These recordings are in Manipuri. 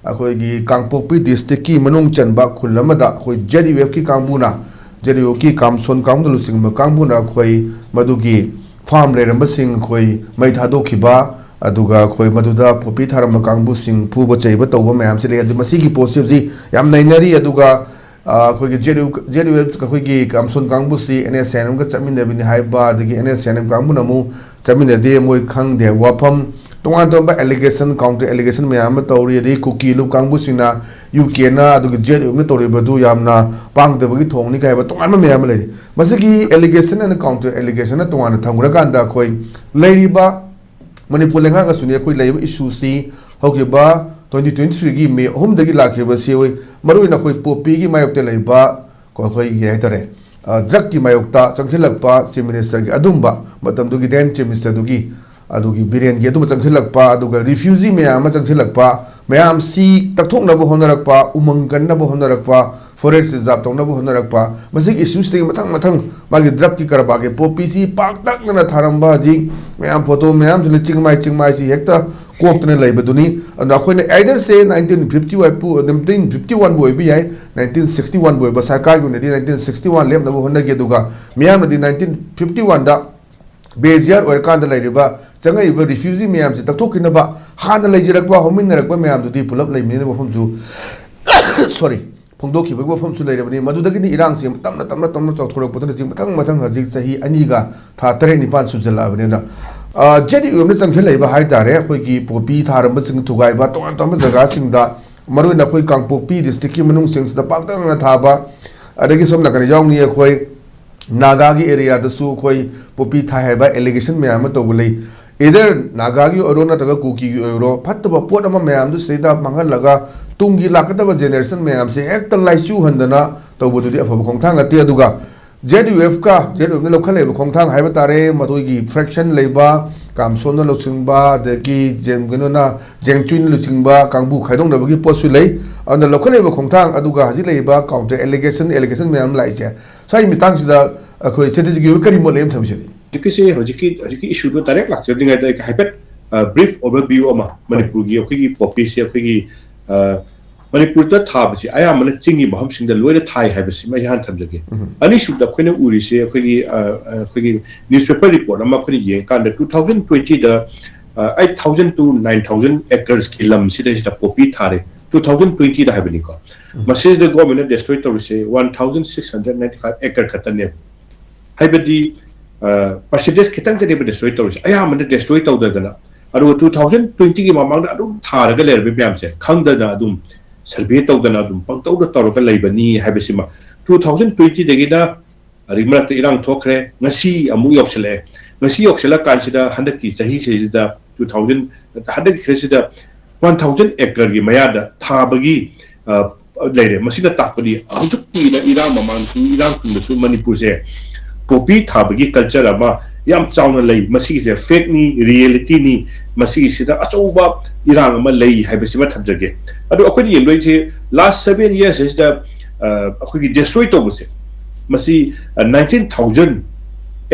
अखोई कांगपोपी डिस्ट्रिक्ट की मनुंग चनबा खुलमदा अखोई ZFU की कांगबुना ZFU की कामसोन कांगदु लुसिंग कांगबुना अखोई मदुगी फार्म लेरंब सिंग अखोई मै थादोखिबा अदुगा अखोई मदुदा पोपी थारम कांगबु सिंग फुब चैब तौब मैम से ले मसीगी पोस्टिव जी याम नैनरी अदुगा अखोई ZFU अखोई कामसोन कांगबु सी NSNM का चमिनबनि हाइबा अदगी NSNM कांगबु नमु चमिनदे मोय खंगदे वाफम तोंगा तोंबा एलिगेशन काउंटर एलिगेशन मैम तौरी अदगी कुकी लु कांगबु सिंगना UK ना अदुगी ZFU ने तौरीबदु यामना पांगदबगी थोंगनि कायबा तोंगा मैम लेरि मसीगी एलिगेशन एंड काउंटर एलिगेशन ना तोंगा थंगुरकांदा अखोई लेरिबा मणिपुर लेंगा सुनी अखोई लेब इशू सी होगिबा 2023 की मे 3 दगी लाखिबा सी ओई मरुइना अखोई पोपी की मायोक्ते लेबा को अखोई ये तरे ड्रग की मायोक्ता चंखिलकपा चीफ मिनिस्टर की अदुंबा मतम दुगी देन चीफ मिनिस्टर दुगी अदुगी बिरेन की अदुम चंखिलकपा अदुगा रिफ्यूजी मैम चंखिलकपा मैम सी तकथोंनब होनरकपा उमंग कन्नब होनरकपा फॉरेस्ट रिजर्व तौनब होनरकपा मसिक इश्यूज ते मथंग मथंग मागी ड्रग की करबा के पोपी सी पाकतकना थारंबा जी मैम फोटो मैम जुले चिंगमाई सी हेक्ता कोक्तने लेबदुनी अखोइने आइदर से 1951 बोय भी है 1961 बोय सरकार की उन्नति 1961 लेबनब होनगे दुगा मैम नदी 1951 दा बेजियर और कांद लेरिबा चंगइबा रिफ्यूजी मैम से तकथोकिनबा हाना लेजिरकबा होमिनरकबा मैम दुदी पुलप लेमिने बफमजु सॉरी फोंदोखिबा बफमसु लेरबनी मदुदगिनी इरांग से तमना चौथोरकपतन जिंग मथंग हजिक सही अनीगा था 3 सुजलाबनेना ZFU ने चंखिलेबा हाइतारे अखोई पोपी थारंब सिंग थुगाइबा तोंगान तोंबा जगह सिंगदा मरुइन अखोई कांगपोपी डिस्ट्रिक्ट की मनुंग सिंगदा पाक्तंगना थाबा अदगी सोम नकन यावनी अखोई नागा की एरिया दसु अखोई पोपी थाहेबा एलिगेशन मैम तौबले इधर नागा की ओरो नतगा कुकी की ओरो फत्तबा पोट अमा मैम दु सेदा मंगलगा तुंगी लाकदबा जेनरेशन मैम से हेक्ट लाइचू हंदना तौबदुदी अफब खोंथांग अते अदुगा ZFU ने लोखलेब खोंथांग हाइबा तारे मदुगी फ्रैक्शन लेबा कामसोन लोचिंगबा दगी जेमगनोना जेंगचुइन लोचिंगबा कांगबु खाइदोंनबगी पोस्टु लै अन लोखलेब खोंथांग अदुगा हजि लेबा काउंटर एलिगेशन मैम लाइचे साइ मितांग सिदा अखोइ सेटिजिगी करि मोलेम थबिसि जिकिसे हजिकी इशू दो तारे लाक्चदिंग दा हाइपेट ब्रीफ ओवरव्यू अमा मणिपुर की अखोइगी पॉपिसी अखोइगी मणिपुर ता थाबसी आयामन चिंगी महमसिंग दा लोइना थाइ हाइबसी मै हान थमजगे अनि सुदा खैने उरिसे अखोइगी न्यूज़पेपर रिपोर्ट अमा खनि ये कान 2020 दा 8000 to 9000 acres की लम सिदा पोपी थारे 2020 दा हाइबनी को मसेज द गवर्नमेंट डिस्ट्रॉय तोरिसे 1695 acre खतने हाइबदी परसेंटेज खितंग ते डिस्ट्रॉय तोरिसे आयामन डिस्ट्रॉय तौदगना अरु 2020 की मामांग अदुम थारगा लेरबे ब्याम से खंगदना अदुम सर्वे तौदना अदुम पंगतौद तौरगा लेबनी हाइबसिमा 2020 दगिदा रिमरत इरांग थोखरे ngasi amu yoksele ngasi yoksela kansida handaki sahi sejida 2000 handaki khresida 1000 acre gi mayada thabagi leire masina takpadi amchukki da irang mamangsu irang kunsu manipur se popi thabagi culture ama yam chauna lei masi se fake ni reality ni masi se da achouba irang ama lei haibasima thabjage adu akhoi yeng loi che last 7 years is the akhoi gi destroy to buse masi 19000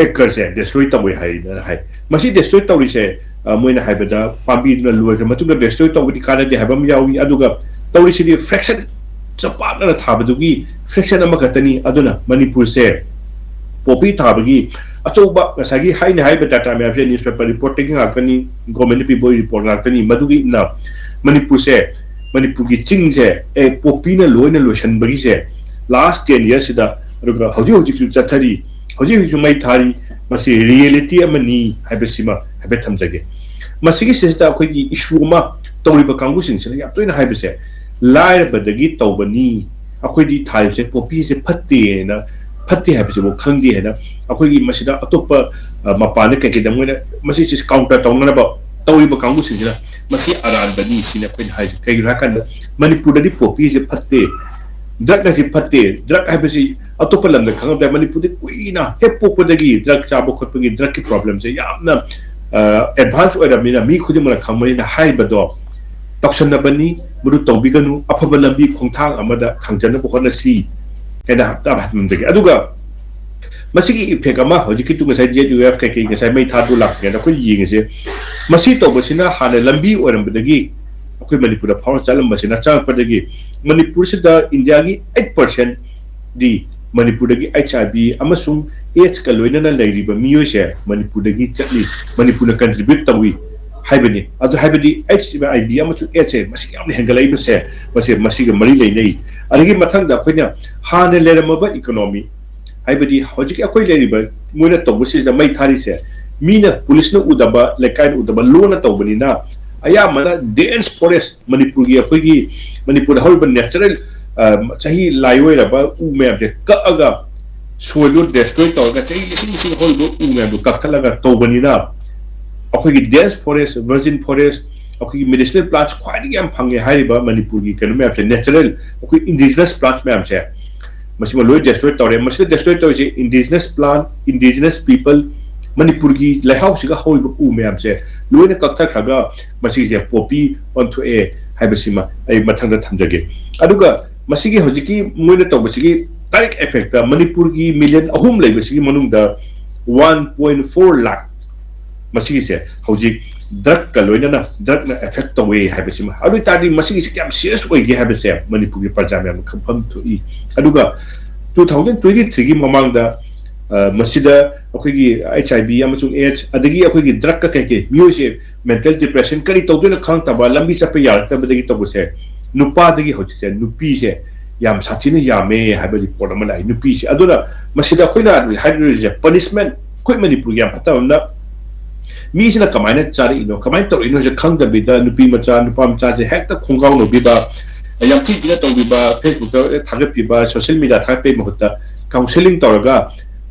acres se destroy to boi hai masi destroy to ri se moina haibada pambi na loi ka matung destroy to bodi kana de haibam yawi aduga to ri si fraction chapa na thabadu gi fraction ama katani aduna manipur se popi thabagi achouba ngasagi haina haiba data me apje newspaper reporting akani government people report akani madugi na manipur se manipur gi ching se e popi na loina lotion bagi se last 10 years da ruga hoji su chathari hoji su mai thari masi reality amani haibesima haibet thamjage masigi se da khoi gi issue ma tawriba kangu sing se ya toina haibese lair badagi tawbani akhoi di thai se popi se phatte na फत्ते है वो खंगी है ना अखोई मसीदा अतोप मपाने के दमोना मसी सिस काउंटर तौना बा तौरिबा कांगु सिंजना मसी अरान बनी सिने कोइ हाइ कई राकन मणिपुर दि पोपी जे फत्ते ड्रग से फत्ते ड्रग है बसी अतोप लंद खंग द मणिपुर दि कुइना हे पोपदगी ड्रग चाबो खतपगी ड्रग की प्रॉब्लम से यामना एडवांस ओइरमिना मी खुदि मन खंगमनिना हाइ बदो तक्सन बनी मुदु तौबिगनु अफब लंबी खोंथांग अमदा थांजन बखनसी केना ताबमदगी अदुगा मसिगी इफेक्ट अमा होजिकी तु ngasai ZFU के ngasai mai thadu lak ne ko yingse masi tobasina hana lambi oirambadagi ꯑꯩꯈꯣꯏ ꯃꯅꯤꯄꯨꯔꯗ ꯐꯥꯎꯔ ꯆꯠꯂꯝꯕꯁꯤꯅ ꯆꯪꯉꯛꯄꯗꯒꯤ ꯃꯅꯤꯄꯨꯔꯁꯤꯗ ꯏꯟꯗꯤꯌꯥꯒꯤ 8% ꯗꯤ ꯃꯅꯤꯄꯨꯔꯗꯒꯤ HIV ꯑꯃꯁꯨꯡ AIDS ꯀ ꯂꯣꯏꯅꯅ ꯂꯩꯔꯤꯕ ꯃꯤꯑꯣꯏꯁꯦ ꯃꯅꯤꯄꯨꯔꯗꯒꯤ ꯆꯠꯂꯤ ꯃꯅꯤꯄꯨꯔꯅ ꯀꯟꯇ꯭ꯔꯤꯕ꯭ꯌꯨꯠ ꯇꯧꯏ ꯍꯥꯏꯕꯅꯤ ꯑꯗꯨ ꯍꯥꯏꯕꯗꯤ HIV ꯑꯃꯁꯨꯡ AIDS ꯃꯁꯤ ꯌꯥꯝꯅ ꯍꯦꯟꯒꯠꯂꯛꯏꯕꯁꯦ ꯃꯁꯤꯒ ꯃꯔꯤ ꯂꯩꯅꯩ ꯑꯗꯒꯤ ꯃꯊꯪꯗ ꯑꯩꯈꯣꯏꯅ ꯍꯥꯟꯅ ꯂꯩꯔꯝꯃꯕ ꯏꯀꯣꯅꯣꯃꯤ ꯍꯥꯏꯕꯗꯤ ꯍꯧꯖꯤꯛꯀꯤ ꯑꯩꯈꯣꯏ ꯂꯩꯔꯤꯕ ꯃꯣꯏꯅ ꯇꯧꯕꯁꯤꯗ ꯃꯩ ꯊꯥꯔꯤꯁꯦ ꯃꯤꯅ ꯄꯨꯂꯤꯁꯅ ꯎꯗꯕ ꯂꯩꯀꯥꯏꯅ ꯎꯗꯕ ꯂꯣꯟꯅ ꯇꯧꯕꯅꯤꯅ ꯑꯌꯥꯝꯕꯅ ꯗꯦꯟꯁ ꯐꯣꯔꯦꯁ ꯃꯅꯤꯄꯨꯔꯒꯤ ꯑꯩꯈꯣꯏꯒꯤ ꯃꯅꯤꯄꯨꯔꯗ ꯍꯧꯔꯤꯕ ꯅꯦꯆꯔꯦꯜ ꯆꯍꯤ ꯂꯥꯏꯑꯣꯏꯔꯕ ꯎ ꯃꯌꯥꯝꯁꯦ ꯀꯛꯑꯒ ꯁꯣꯏꯜꯗꯨ ꯗꯦꯁꯇ꯭ꯔꯣꯏ ꯇꯧꯔꯒ ꯆꯍꯤ ꯂꯤꯁꯤꯡ ꯍꯧꯔꯤꯕ ꯎ ꯃꯌꯥꯝꯗꯨ ꯀꯛꯊꯠꯂꯒ ꯇꯧꯕꯅꯤꯅ ꯑꯩꯈꯣꯏꯒꯤ ꯗꯦꯟꯁ ꯐꯣꯔꯦꯁ ꯚꯔꯖꯤꯟ ꯐꯣꯔꯦꯁ ꯑꯩꯈꯣꯏꯒꯤ ꯃꯦꯗꯤꯁꯤꯅꯦꯜ ꯄ꯭ꯂꯥꯟꯠꯁ ꯈ꯭ꯋꯥꯏꯗꯒꯤ ꯌꯥꯝ ꯐꯪꯉꯦ ꯍꯥꯏꯔꯤꯕ ꯃꯅꯤꯄꯨꯔꯒꯤ ꯀꯩꯅꯣ ꯃꯌꯥꯝꯁꯦ ꯅꯦꯆꯔꯦꯜ ꯑꯩꯈꯣꯏ ꯏꯟꯗꯤꯖꯤꯅꯁ ꯄ꯭ꯂꯥꯟꯠꯁ ꯃꯌꯥꯝꯁꯦ ꯃꯁꯤꯃ ꯂꯣꯏ ꯗꯦꯁꯇ꯭ꯔꯣꯏ ꯇꯧꯔꯦ ꯃꯁꯤꯗ ꯗꯦꯁꯇ꯭ꯔꯣꯏ ꯇꯧꯔꯤꯁꯦ ꯏꯟꯗꯤꯖꯤꯅꯁ ꯄ꯭ꯂꯥꯟꯠ ꯏꯟꯗꯤꯖꯤꯅꯁ ꯄꯤꯄꯜ ꯃꯅꯤꯄꯨꯔꯒꯤ ꯂꯩꯍꯥꯎꯁꯤꯒ ꯍꯧꯔꯤꯕ ꯎ ꯃꯌꯥꯝꯁꯦ ꯂꯣꯏꯅ ꯀꯛꯊꯠꯈ꯭ꯔꯒ ꯃꯁꯤꯁꯦ ꯄꯣꯄꯤ ꯑꯣꯟꯊꯣꯛꯑꯦ ꯍꯥꯏꯕꯁꯤꯃ ꯑꯩ ꯃꯊꯪꯗ ꯊꯝꯖꯒꯦ ꯑꯗꯨꯒ ꯃꯁꯤꯒꯤ ꯍꯧꯖꯤꯛꯀꯤ ꯃꯣꯏꯅ ꯇꯧꯕꯁꯤꯒꯤ ꯗꯥꯏꯔꯦꯛ ꯑꯦꯐꯦꯛꯇ ꯃꯅꯤꯄꯨꯔꯒꯤ ꯃꯤꯂꯤꯌꯟ 3 ꯂꯩꯕꯁꯤꯒꯤ ꯃꯅꯨꯡꯗ 1.4 lakh ꯃꯁꯤꯒꯤꯁꯦ ꯍꯧꯖꯤꯛ ꯗ꯭ꯔꯒꯀ ꯂꯣꯏꯅꯅ ꯗ꯭ꯔꯒꯅ ꯑꯦꯐꯦꯛ ꯇꯧꯋꯦ ꯍꯥꯏꯕꯁꯤꯃ ꯑꯗꯨ ꯑꯣꯏꯇꯥꯔꯗꯤ ꯃꯁꯤꯒꯤꯁꯦ ꯀꯌꯥꯝ ꯁꯤरिꯌꯁ ꯑꯣꯏꯒꯦ ꯍꯥꯏꯕꯁꯦ ꯃꯅꯤꯄꯨꯔꯒꯤ ꯄ꯭ꯔꯖꯥ ꯃꯌꯥꯝꯅ ꯈꯪꯐꯝ ꯊꯣꯛꯏ ꯑꯗꯨꯒ 2023ꯒꯤ ꯃꯃꯥꯡꯗ ꯃꯁꯤꯗ ꯑꯩꯈꯣꯏꯒꯤ HIV ꯑꯃꯁꯨꯡ AIDS ꯑꯗꯒꯤ ꯑꯩꯈꯣꯏꯒꯤ ꯗ꯭ꯔꯒꯀ ꯀꯩꯀꯩ ꯃꯤꯑꯣꯏꯁꯦ ꯃꯦꯟꯇꯦꯜ ꯗꯤꯄ꯭ꯔꯦꯁꯟ ꯀꯔꯤ ꯇꯧꯗꯣꯏꯅꯣ ꯈꯪꯗꯕ ꯂꯝꯕꯤ ꯆꯠꯄ ꯌꯥꯔꯛꯇꯕꯗꯒꯤ ꯇꯧꯕꯁꯦ ꯅꯨꯄꯥꯗꯒꯤ ꯍꯧꯖꯤꯛꯁꯦ ꯅꯨꯄꯤꯁꯦ ꯌꯥꯝ ꯁꯥꯊꯤꯅ ꯌꯥꯝꯃꯦ ꯍꯥꯏꯕ ꯔꯤꯄꯣꯔꯠ ꯑꯃ ꯂꯥꯛꯏ ꯅꯨꯄꯤꯁꯦ ꯑꯗꯨꯅ ꯃꯁꯤꯗ ꯑꯩꯈꯣꯏꯅ ꯍꯥꯏꯔꯤꯁꯦ ꯄꯅꯤꯁꯃꯦꯟ ꯑꯩꯈꯣꯏ ꯃꯅꯤꯄꯨꯔꯒꯤ ꯌꯥꯝ ꯐꯠꯇꯕ ꯑꯃꯅ ꯃꯤꯁꯤꯅ ꯀꯃꯥꯏꯅ ꯆꯥꯔꯛꯏꯅꯣ ꯀꯃꯥꯏꯅ ꯇꯧꯔꯛꯏꯅꯣ ꯍꯧꯖꯤꯛ ꯈꯪꯗꯕꯤꯗ ꯅꯨꯄꯤ ꯃꯆꯥ ꯅꯨꯄꯥ ꯃꯆꯥꯁꯦ ꯍꯦꯛꯇ ꯈꯣꯡꯒꯥꯎꯅꯕꯤꯕ ꯌꯥꯝ ꯊꯤꯅ ꯇꯧꯕꯤꯕ ꯐꯦꯁꯕꯨꯛꯇ ꯊꯥꯒꯠꯄꯤꯕ ꯁꯣꯁꯤꯌꯦꯜ ꯃꯤडिꯌꯥ ꯊꯥꯒꯠꯄꯒꯤ ꯃꯍꯨꯠꯇ ꯀꯥꯎꯟꯁꯦꯂꯤꯡ ꯇꯧꯔꯒ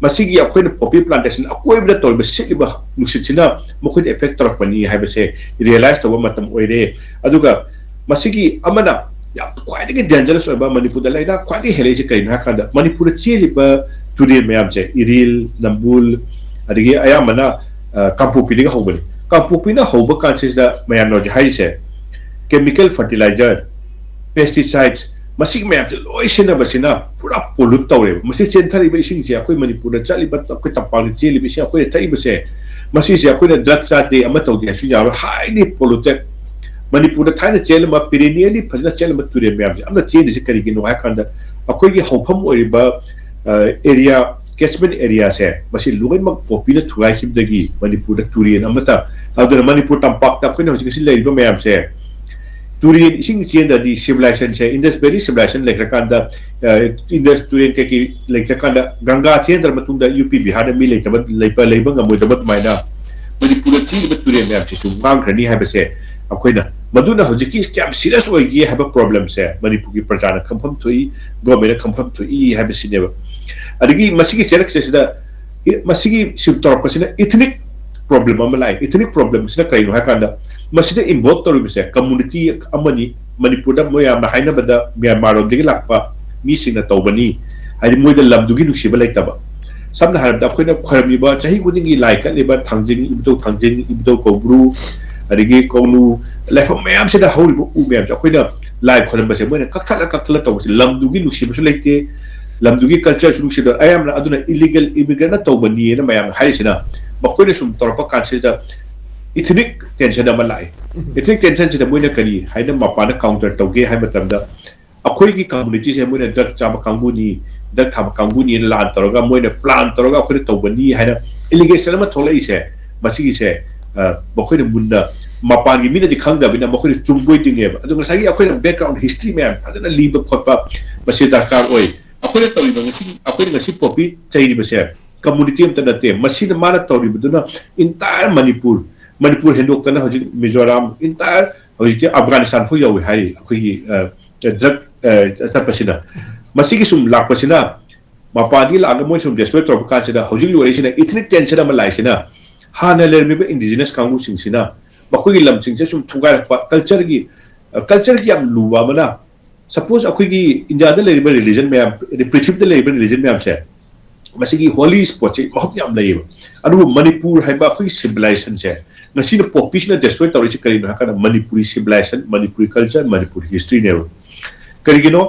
ꯃꯁꯤꯒꯤ ꯑꯩꯈꯣꯏꯅ ꯄꯣꯄꯤ ꯄ꯭ꯂꯥꯟꯇꯦꯁꯟ ꯑꯀꯣꯏꯕꯗ ꯇꯧꯔꯤꯕ ꯁꯤꯠꯂꯤꯕ ꯅꯨꯡꯁꯤꯠꯁꯤꯅ ꯃꯈꯣꯏꯗ ꯑꯦꯐꯦꯛ ꯇꯧꯔꯛꯄꯅꯤ ꯍꯥꯏꯕꯁꯦ ꯔꯤꯌꯦꯂꯥꯏꯁ ꯇꯧꯕ ꯃꯇꯝ ꯑꯣꯏꯔꯦ ꯑꯗꯨꯒ ꯃꯁꯤꯒꯤ ꯑꯃꯅ ꯌꯥꯝ ꯈ꯭ꯋꯥꯏꯗꯒꯤ ꯗꯦꯟꯖꯔꯁ ꯑꯣꯏꯕ ꯃꯅꯤꯄꯨꯔꯗ ꯂꯩꯅꯥ ꯈ꯭ꯋꯥꯏꯗꯒꯤ ꯍꯦꯜꯂꯛꯏꯁꯦ ꯀꯔꯤꯅꯣ ꯍꯥꯏꯀꯥꯟꯗ ꯃꯅꯤꯄꯨꯔꯗ ꯆꯦꯜꯂꯤꯕ ꯇꯨꯔꯦꯜ ꯃꯌꯥꯝꯁꯦ ꯏꯔꯤꯜ ꯅꯝꯕꯨꯜ ꯑꯗꯒꯤ ꯑꯌꯥꯝꯕꯅ ꯀꯥꯡꯄꯣꯛꯄꯤꯗꯒꯤ ꯍꯧꯕꯅꯤ ꯀꯥꯡꯄꯣꯛꯄꯤꯅ ꯍꯧꯕ ꯀꯥꯟꯁꯤꯗ ꯃꯌꯥꯝꯅ ꯍꯧꯖꯤꯛ ꯍꯥꯏꯔꯤꯁꯦ ꯀꯦꯃꯤꯀꯦꯜ ꯐꯔꯇꯤꯂꯥꯏꯖꯔ ꯄꯦꯁꯇꯤꯁꯥꯏꯗꯁ ꯃꯁꯤꯒꯤ ꯃꯌꯥꯝꯁꯦ ꯂꯣꯏ ꯁꯤꯖꯤꯟꯅꯕꯁꯤꯅ ꯄꯨꯔꯥ ꯄꯣꯂꯨꯠ ꯇꯧꯔꯦꯕ ꯃꯁꯤ ꯆꯦꯟꯊꯔꯤꯕ ꯏꯁꯤꯡꯁꯦ ꯑꯩꯈꯣꯏ ꯃꯅꯤꯄꯨꯔꯗ ꯆꯠꯂꯤꯕ ꯑꯩꯈꯣꯏ ꯇꯝꯄꯥꯛꯇ ꯆꯦꯜꯂꯤꯕ ꯏꯁꯤꯡ ꯑꯩꯈꯣꯏꯅ ꯊꯛꯏꯕꯁꯦ ꯃꯁꯤꯁꯦ ꯑꯩꯈꯣꯏꯅ ꯗ꯭ꯔꯒ ꯆꯥꯗꯦ ꯑꯃ ꯇꯧꯗꯦ ꯍꯥꯏꯁꯨ ꯌꯥꯔꯣꯏ ꯍꯥꯏꯂꯤ ꯄꯣꯂꯨꯇꯦꯠ ꯃꯅꯤꯄꯨꯔꯗ ꯊꯥꯏꯅ ꯆꯦꯜꯂꯝꯕ ꯄꯤꯔꯦꯅꯤꯌꯦꯜꯂꯤ ꯐꯖꯅ ꯆꯦꯜꯂꯝꯕ ꯇꯨꯔꯦꯜ ꯃꯌꯥꯝꯁꯦ ꯑꯝꯇ ꯆꯦꯜꯂꯤꯁꯦ ꯀꯔꯤꯒꯤꯅꯣ ꯍꯥꯏꯀꯥꯟꯗ ꯑꯩꯈꯣꯏꯒꯤ ꯍꯧꯐꯝ ꯑꯣꯏꯔꯤꯕ area catchment area se masi loinmak popina thuai hibdagi manipur turian amata aduna manipur tampakta khoina hojik si leiba mayam se turian ising chenda di civilization se indus very civilization like rakanda indus turian ke ki like rakanda ganga chendra matunda up bihar mi like tabat leiba ngamoi tabat maina manipur thi turian mayam se sum manghankhre haibase akoina maduna hojiki kyam serious oigi haba problem se manipur ki prajana khampham thui government khampham thui habase ne adigi masigi select sida masigi subtor pasina ethnic problem amalai ethnic problem sina kaino hakanda masida involve tori bise community amani manipur da moya ma haina bada myanmar digi lakpa mi sina tawbani ai moida lamdugi nusiba laitaba samna harda khoina khorami ba chahi kudingi like liba thangjing ibdo kobru adigi konu lefa mayam sida hol u mayam khoina live kholam base moina kakhala tawsi lamdugi nusiba su laite lamdugi culture su nusiba ayam na aduna illegal immigrant na tawbani na mayam haisina makoina sum torpa kansida ethnic tension da malai ethnic tension sida moina kari haina mapana counter tawge hai matamda akoi gi community se moina dak chaba kanguni dak thaba kanguni lan toroga moina plan toroga akoi tawbani haina illegation ma tholai se masigi se makoina munna mapani mina di khangda bina makoina chumboi tingeba adunga sagi akoina background history ma'am adana liba khotpa base dakar oi akoina tawi ngasi akoina ngasi popi chairi base community am tanate masina mana tawi buduna entire manipur hendok tana hoji mizoram entire hoji afghanistan phu yawi hai akoi jak tapasina masigi sum lakpasina mapani laga moi sum destroy torka sida hoji lori sina ethnic tension am lai sina hana lermiba indigenous kangu singsina bakoi lam singse sum thugai culture gi am luwa mana suppose akoi gi india da leriba religion me prithip da leriba religion me am se masigi holy spot che bahut yam laiba adu manipur haiba akoi civilization se nasina population destroy tawri kari no hakana manipuri civilization manipuri culture manipuri history ne karigino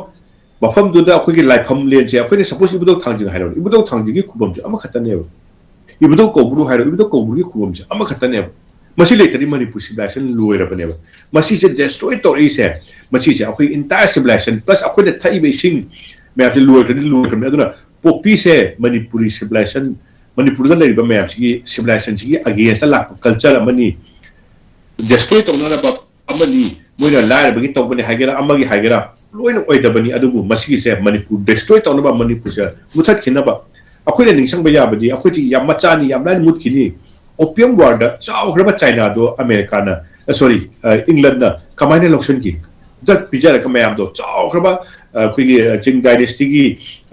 mafam du da akoi gi life ham len se akoi suppose ibudok thangjing hairo ibudok thangjing gi khubam ama khata ne ibudok kobru hairo ibudok kobru gi khubam ama khata ne masi later Manipur civilization lower baneba masi se destroy to is masi se akoi entire civilization plus akoi the thai basing me ap lower kan aduna popi se Manipuri civilization Manipur da leba me ap civilization si against la culture amani destroy to na ba amani moina la ba gi to bani hagera amagi hagera loina oi da bani adubu masi se Manipur destroy to na ba Manipur se muthat khina ba akoi le ningsang ba ya ba di akoi ti yam machani yam lan mut khini opium war da chao graba China do America na sorry England na kamaina loction ki that pijara kamayam do chao graba kui Qing dynasty ki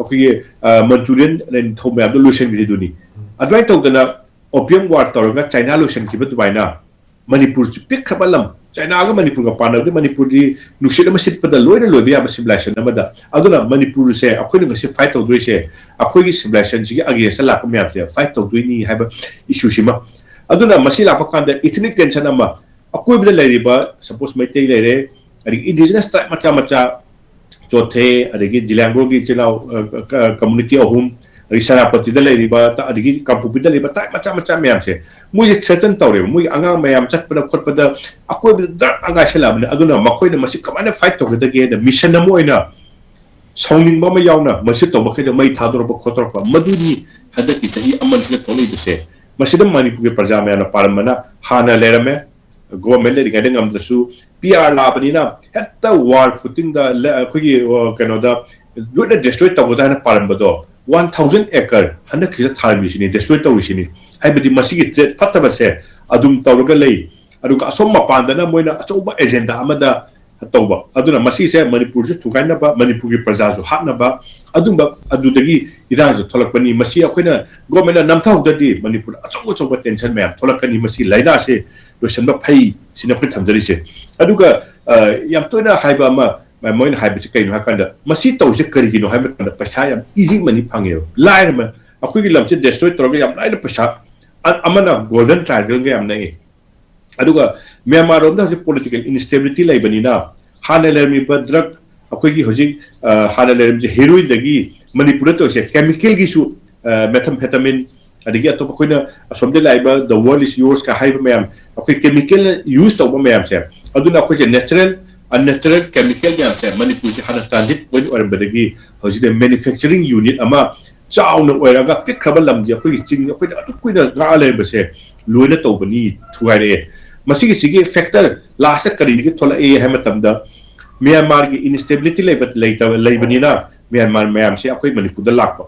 kui Manchurian nen thomam do lotion ki duni adwai to na opium war to ga China lotion ki ba na Manipur pik khabalam China ga Manipur ga pana de Manipur di nushila masit pada loina lobi ya civilization na da aduna Manipur se akoi ni se fight to do se akoi ki civilization ji agi sa la kamyam se fight to do ni haba issue sima aduna masila pa kanda ethnic tension ama akoi bida leriba suppose mai tei lere ari indigenous type macha chothe ari ki jilangro ki chilau community ahum ari sarapati da leriba ta ari ki kampupi da leriba type macha mayam se mui threaten tawre mui angang mayam chat pada khot pada akoi bida anga sela aduna makoi na masi kamana fight to da ge da mission na moina songning ba ma yauna masi to ba khida mai thador ba khotor ba maduni hada ki tahi aman ke toli se Masidam Manipur ke praja me ana paramana hana lerame government le diga ngam dasu PR labani na hatta war footing da khoi kano da good destroy ta goda na parambado 1000 acre hana khida tharmi sini destroy ta wisini ai bidi masigi threat patta ba se adum tawga lei adu ka som ma panda na moina achoba agenda amada tawba aduna masi se Manipur ju thukaina ba Manipur ki praja ju hatna ba adumba adudagi ida ju tholakpani masi akoina government na namthau dadi Manipur achoba tension me tholakani masi laida se lotion ba phai sina khoi thamjari se aduga yam toina haiba ma moina haiba se kaino hakanda masi taw se kari gino haiba kanda paisa yam easy money phangeo laina ma akoi ki lamche destroy torga yam laina paisa amana golden triangle ge yam nai aduga Myanmar rom da political instability lai banina hanalermi badrak akoi gi hoji hanalermi je heroin dagi Manipur to se chemical gi su methamphetamine adigi atop koina asomde laiba the world is yours ka haiba mayam akoi chemical use to ba mayam se aduna akoi je natural unnatural chemical yam se Manipur je hana transit point or badagi hoji the manufacturing unit ama chao no oiraga pik khabal lam je akoi ching akoi adu koina ga le ba se loina to bani thuare masigi sigi factor last kari ki thola e hamatamda Myanmar ki instability laibani na Myanmar mayam se akoi Manipur da lakpa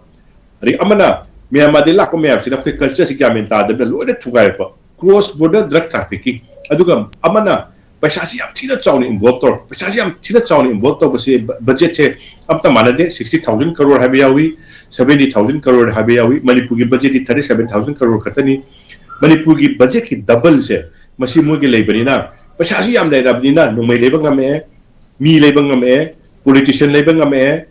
ari amana Myanmar de lakpa mayam se akoi culture si kya menta da loina thugai pa cross border drug trafficking aduga amana paisa si am thina chawni involved tor paisa si am thina chawni involved tor se budget che amta manade 60000 crore habiyawi 70000 crore habiyawi Manipur ki budget 37000 crore khatani Manipur ki budget ki double se masi mugi leibani na paisa si am leibani na no mai leibang ame mi leibang ame politician leibang ame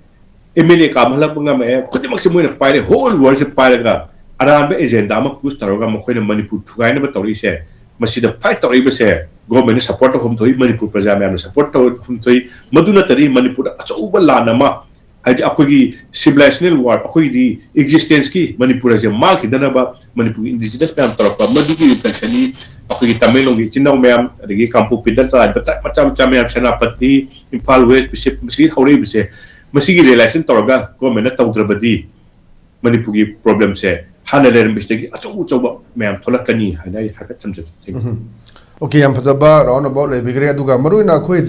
MLA ka malak bang ame khudi maksi muina paire whole world se paire ga aram be agenda ma push taroga ma khoina Manipur thugai na ba tori se masi da fight tori ba se government support hom thoi Manipur praja me support hom thoi maduna tari Manipur achouba lana ma haidi akoi civilizational war akoi di existence ki Manipur je ma ki dana ba Manipur indigenous pam tarapa madugi pensioni akoi Tamilongi chinau meam adigi kampu pidal sa macam meam senapati Imphal West bisip masi hauri bise masi gi relation toroga government tawdrabadi Manipur gi problem se hanaler mistegi achou meam tholakani hanai hakat tamjat okay am phadaba round about le bigre aduga maruina khoi